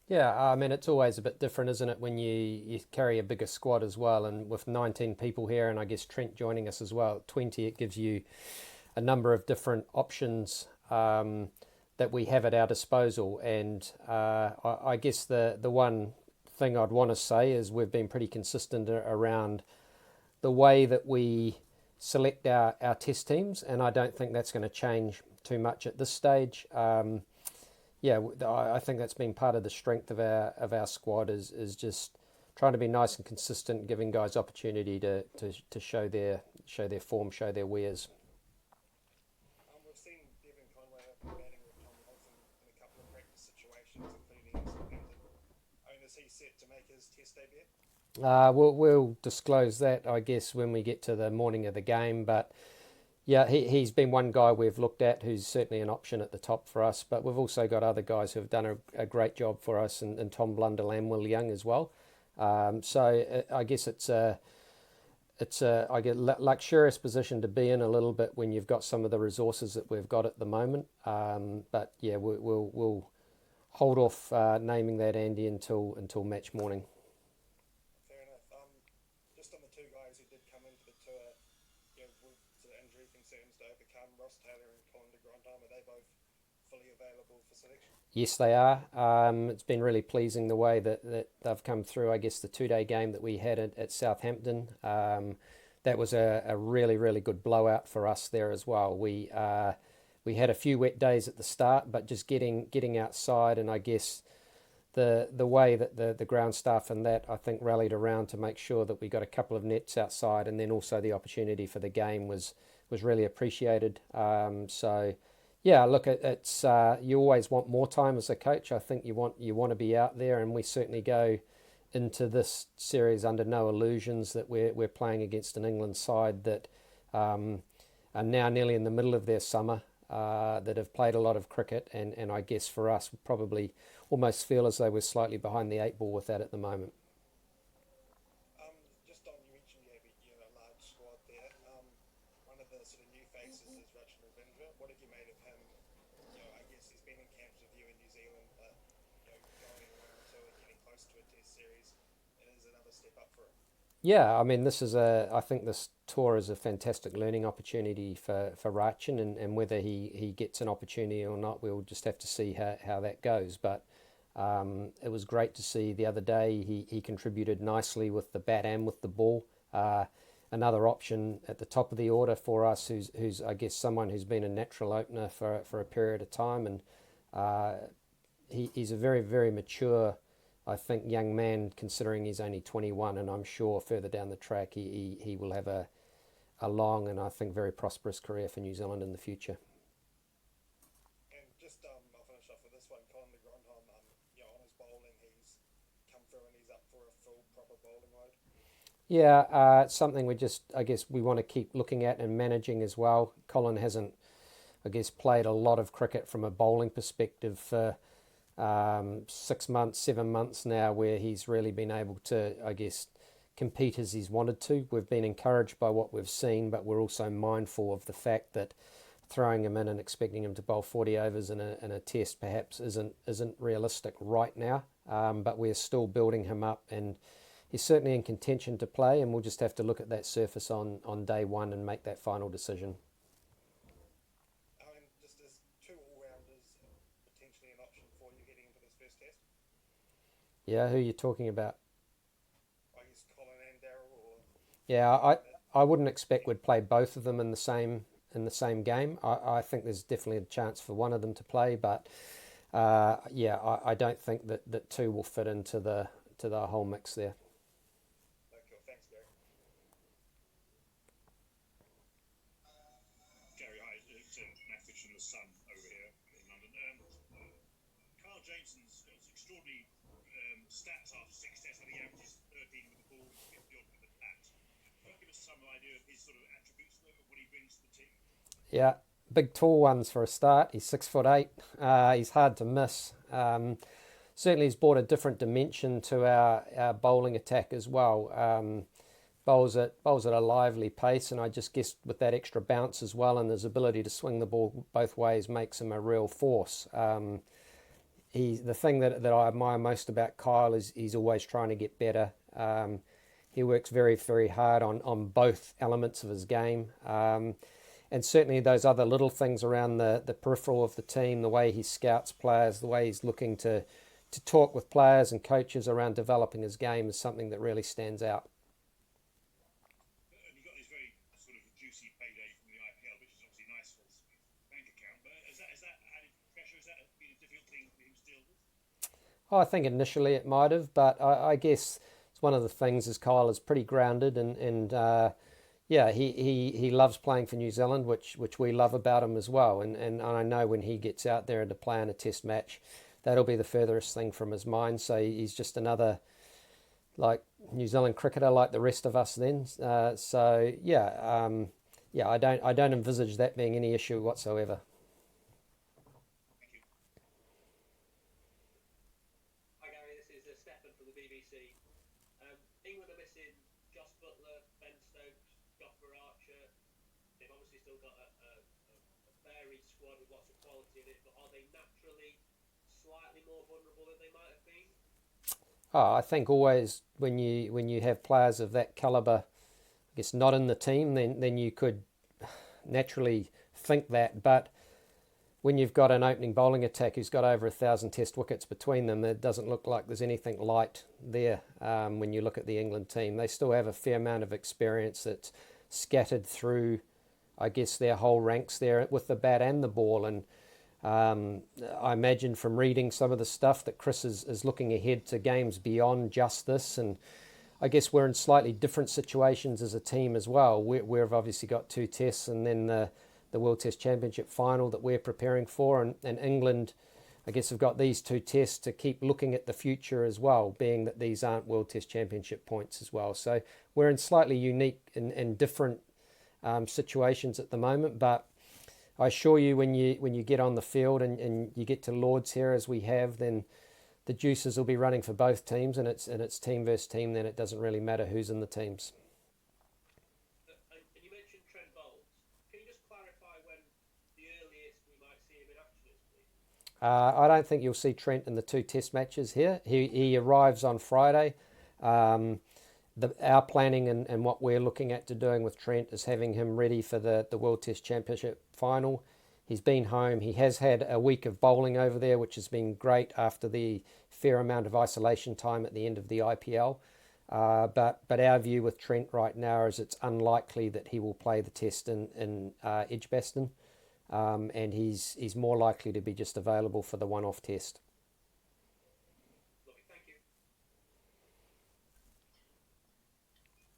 Yeah, I mean, it's always a bit different, isn't it, when you carry a bigger squad as well. And with 19 people here, and I guess Trent joining us as well, 20, it gives you a number of different options that we have at our disposal. And I guess the one thing I'd want to say is we've been pretty consistent around the way that we select our test teams, and I don't think that's going to change too much at this stage. Yeah, I think that's been part of the strength of our squad is just trying to be nice and consistent, giving guys opportunity to show their form, show their wares. We've seen Devon Conway batting with Tom Wilson in a couple of practice situations, including in Southampton. I mean, is he set to make his test debut? We'll disclose that, I guess, when we get to the morning of the game. But yeah, he's been one guy we've looked at who's certainly an option at the top for us. But we've also got other guys who have done a great job for us, and Tom Blundell and Will Young as well. So I guess it's a I get luxurious position to be in a little bit when you've got some of the resources that we've got at the moment. But yeah, we'll hold off naming that, Andy, until match morning. Fair enough. Just on the two guys who did come into the tour, with sort of injury concerns to overcome, Ross Taylor and Colin de Grandhomme, are they both fully available for selection? Yes, they are. It's been really pleasing the way that they've come through. I guess the 2 day game that we had at Southampton, that was a really, really good blowout for us there as well. We had a few wet days at the start, but just getting outside, and I guess the way that the ground staff and that I think rallied around to make sure that we got a couple of nets outside, and then also the opportunity for the game was really appreciated. So yeah, look, it's you always want more time as a coach. I think you want to be out there, and we certainly go into this series under no illusions that we're playing against an England side that are now nearly in the middle of their summer, that have played a lot of cricket, and I guess for us probably almost feel as though we're slightly behind the eight ball with that at the moment. Just on, you mentioned a large squad there. One of the sort of new faces is Rachin Ravindra. What have you made of him? I guess he's been in camps with you in New Zealand, but going around to getting close to a test series, it is another step up for him. Yeah, I mean, I think this tour is a fantastic learning opportunity for Rachin, and whether he gets an opportunity or not, we'll just have to see how that goes. But it was great to see the other day he contributed nicely with the bat and with the ball. Another option at the top of the order for us, who's I guess someone who's been a natural opener for a period of time, and he's a very, very mature, I think, young man, considering he's only 21, and I'm sure further down the track he will have a long and I think very prosperous career for New Zealand in the future. And just I'll finish off with this one. Colin de Grandhomme, on his bowling, he's come through and he's up for a full proper bowling load. Yeah, it's something I guess we want to keep looking at and managing as well. Colin hasn't, I guess, played a lot of cricket from a bowling perspective for 6 months, 7 months now, where he's really been able to, I guess, compete as he's wanted to. We've been encouraged by what we've seen, but we're also mindful of the fact that throwing him in and expecting him to bowl 40 overs in a test perhaps isn't realistic right now. But we're still building him up, and he's certainly in contention to play, and we'll just have to look at that surface on day one and make that final decision. And just as two all rounders, potentially an option for you heading into this first test. Yeah, who are you talking about? I guess Colin and Daryl, or Yeah, maybe a bit. I wouldn't expect we'd play both of them in the same game. I think there's definitely a chance for one of them to play, but yeah, I don't think that two will fit into the whole mix there. No, cool. Thanks, Gary. Gary, hi. It's Matt Fitch from The Sun over here in London. Carl Jameson's got extraordinary stats after six tests. I think he averages 13 with the ball, 50 odd with the bat. Can you give us some idea of his sort of attributes, what he brings to the team? Yeah, big tall ones for a start. He's 6'8". He's hard to miss. Certainly, he's brought a different dimension to our bowling attack as well. Bowls at a lively pace, and I just guess with that extra bounce as well, and his ability to swing the ball both ways makes him a real force. the thing that I admire most about Kyle is he's always trying to get better. He works very, very hard on both elements of his game. And certainly those other little things around the peripheral of the team, the way he scouts players, the way he's looking to talk with players and coaches around developing his game is something that really stands out. And he got this very sort of juicy payday from the IPL, which is obviously nice for his bank account. But is that added pressure? Has that been a difficult thing for him to deal with? Oh, I think initially it might have, but I guess it's one of the things is Kyle is pretty grounded and yeah, he loves playing for New Zealand, which we love about him as well. And I know when he gets out there to play in a test match, that'll be the furthest thing from his mind. So he's just another like New Zealand cricketer like the rest of us then. So yeah, yeah, I don't envisage that being any issue whatsoever. Thank you. Hi Gary, this is Stefan from the BBC. England are missing Joss Butler, Ben Stokes, Jofra Archer. They've obviously still got a varied squad with lots of quality in it, but are they naturally slightly more vulnerable than they might have been? Oh, I think always when you have players of that caliber, I guess not in the team, then you could naturally think that. But when you've got an opening bowling attack who's got over 1,000 Test wickets between them, it doesn't look like there's anything light there. When you look at the England team, they still have a fair amount of experience that's scattered through, I guess, their whole ranks there with the bat and the ball. And I imagine from reading some of the stuff that Chris is looking ahead to games beyond just this. And I guess we're in slightly different situations as a team as well. We've obviously got 2 tests and then the World Test Championship final that we're preparing for. And England, I guess, have got these 2 tests to keep looking at the future as well, being that these aren't World Test Championship points as well. So we're in slightly unique and different situations at the moment. But I assure you, when you get on the field and you get to Lords here as we have, then the juices will be running for both teams, and it's team versus team. Then it doesn't really matter who's in the teams. And you mentioned Trent Bowles. Can you just clarify when the earliest we might see him in action is, please? I don't think you'll see Trent in the 2 test matches here. He arrives on Friday. Our planning and what we're looking at to doing with Trent is having him ready for the World Test Championship final. He's been home. He has had a week of bowling over there, which has been great after the fair amount of isolation time at the end of the IPL. But our view with Trent right now is it's unlikely that he will play the test in Edgbaston, and he's more likely to be just available for the one-off test. Lovely, thank you.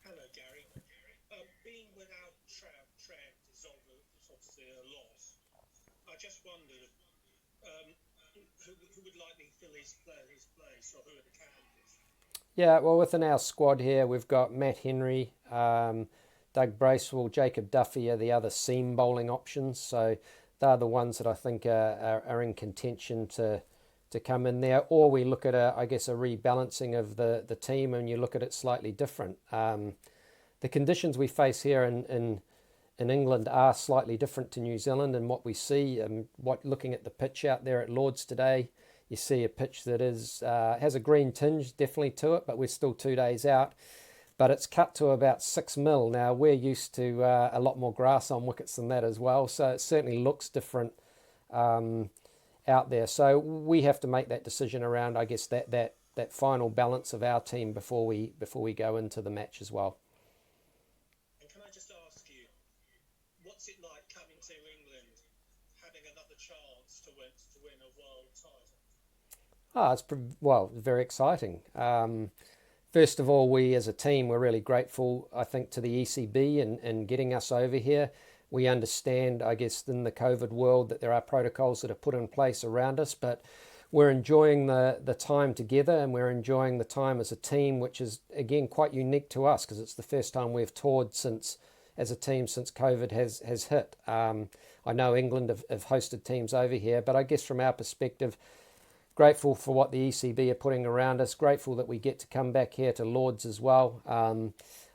Hello, Gary. Being without Trent is obviously a loss. I just wondered who would likely fill his place, or who are the candidates? Yeah, well, within our squad here, we've got Matt Henry, Doug Bracewell, Jacob Duffy are the other seam bowling options. So they're the ones that I think are in contention to come in there. Or we look at, a rebalancing of the team, and you look at it slightly different. The conditions we face here in England are slightly different to New Zealand, and what we see, looking at the pitch out there at Lords today, you see a pitch that has a green tinge definitely to it, but we're still 2 days out. But it's cut to about 6 mil. Now, we're used to a lot more grass on wickets than that as well, so it certainly looks different out there. So we have to make that decision around, I guess, that final balance of our team before we go into the match as well. And can I just ask you, what's it like coming to England, having another chance to win a world title? It's very exciting. First of all, we as a team, we're really grateful, I think, to the ECB and getting us over here. We understand, I guess, in the COVID world that there are protocols that are put in place around us, but we're enjoying the time together, and we're enjoying the time as a team, which is, again, quite unique to us because it's the first time we've toured as a team since COVID has hit. I know England have hosted teams over here, but I guess from our perspective, grateful for what the ECB are putting around us, grateful that we get to come back here to Lords as well.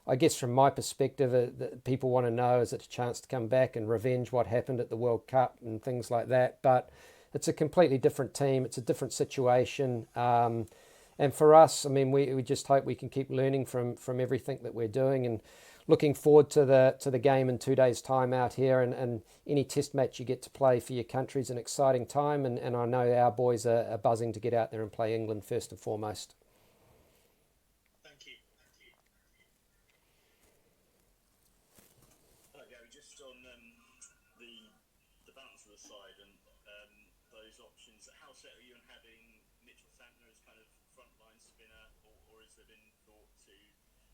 I guess from my perspective, people want to know, is it a chance to come back and revenge what happened at the World Cup and things like that? But it's a completely different team. It's a different situation. And for us, I mean, we just hope we can keep learning from everything that we're doing, and looking forward to the game in 2 days' time out here. And any test match you get to play for your country is an exciting time. And I know our boys are buzzing to get out there and play England first and foremost. Thank you. Hello, Gary. Just on the balance of the side and those options, how set are you on having Mitchell Santner as kind of frontline spinner, or has there been thought to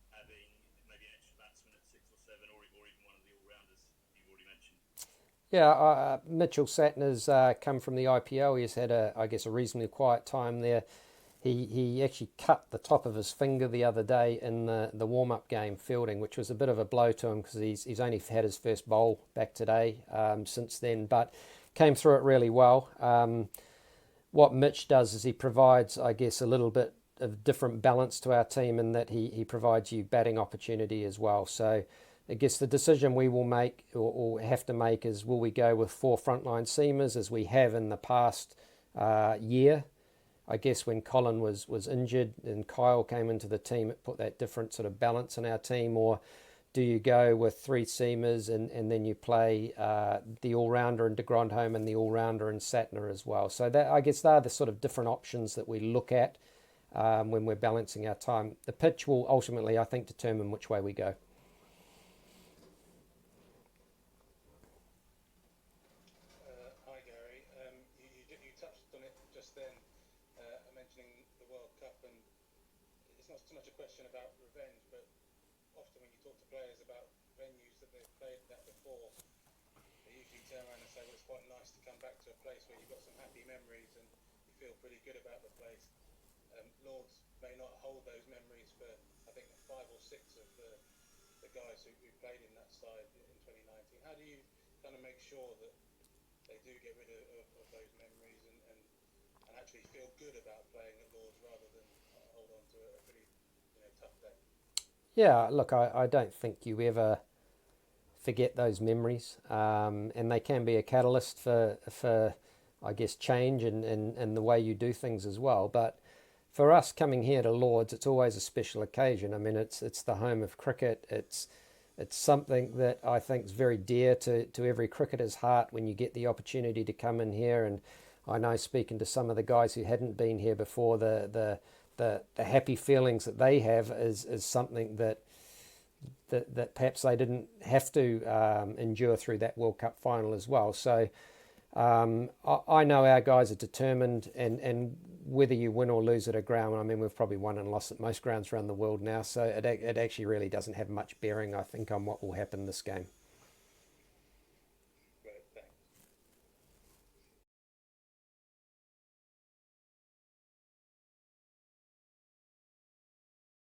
having maybe an extra batsman at 6 or 7, or even one of the all-rounders you've already mentioned? Yeah, Mitchell Santner's come from the IPL. He's had I guess, a reasonably quiet time there. He actually cut the top of his finger the other day in the warm-up game fielding, which was a bit of a blow to him because he's only had his first bowl back today since then, but came through it really well. What Mitch does is he provides, I guess, a little bit of different balance to our team in that he provides you batting opportunity as well. So I guess the decision we will make or have to make is, will we go with 4 frontline seamers as we have in the past year? I guess when Colin was injured and Kyle came into the team, it put that different sort of balance in our team. Or do you go with 3 seamers and then you play the all-rounder in de Grandhomme and the all-rounder in Santner as well? So that, I guess, they're the sort of different options that we look at when we're balancing our time. The pitch will ultimately, I think, determine which way we go. Hi Gary, you touched on it just then, mentioning the World Cup, and it's not so much a question about revenge, but often when you talk to players about venues that they've played at before, they usually turn around and say, well, it's quite nice to come back to a place where you've got some happy memories and you feel pretty good about the place. Lords may not hold those memories for, I think, 5 or 6 of the guys who played in that side in 2019. How do you kind of make sure that they do get rid of those memories and actually feel good about playing at Lords rather than hold on to a pretty tough day? Yeah, look, I don't think you ever forget those memories, and they can be a catalyst for I guess, change and the way you do things as well. But for us coming here to Lords, it's always a special occasion. I mean, it's the home of cricket. It's something that I think is very dear to every cricketer's heart when you get the opportunity to come in here. And I know, speaking to some of the guys who hadn't been here before, the happy feelings that they have is something that perhaps they didn't have to endure through that World Cup final as well. So I know our guys are determined, and whether you win or lose at a ground, I mean, we've probably won and lost at most grounds around the world now, so it actually really doesn't have much bearing, I think, on what will happen this game.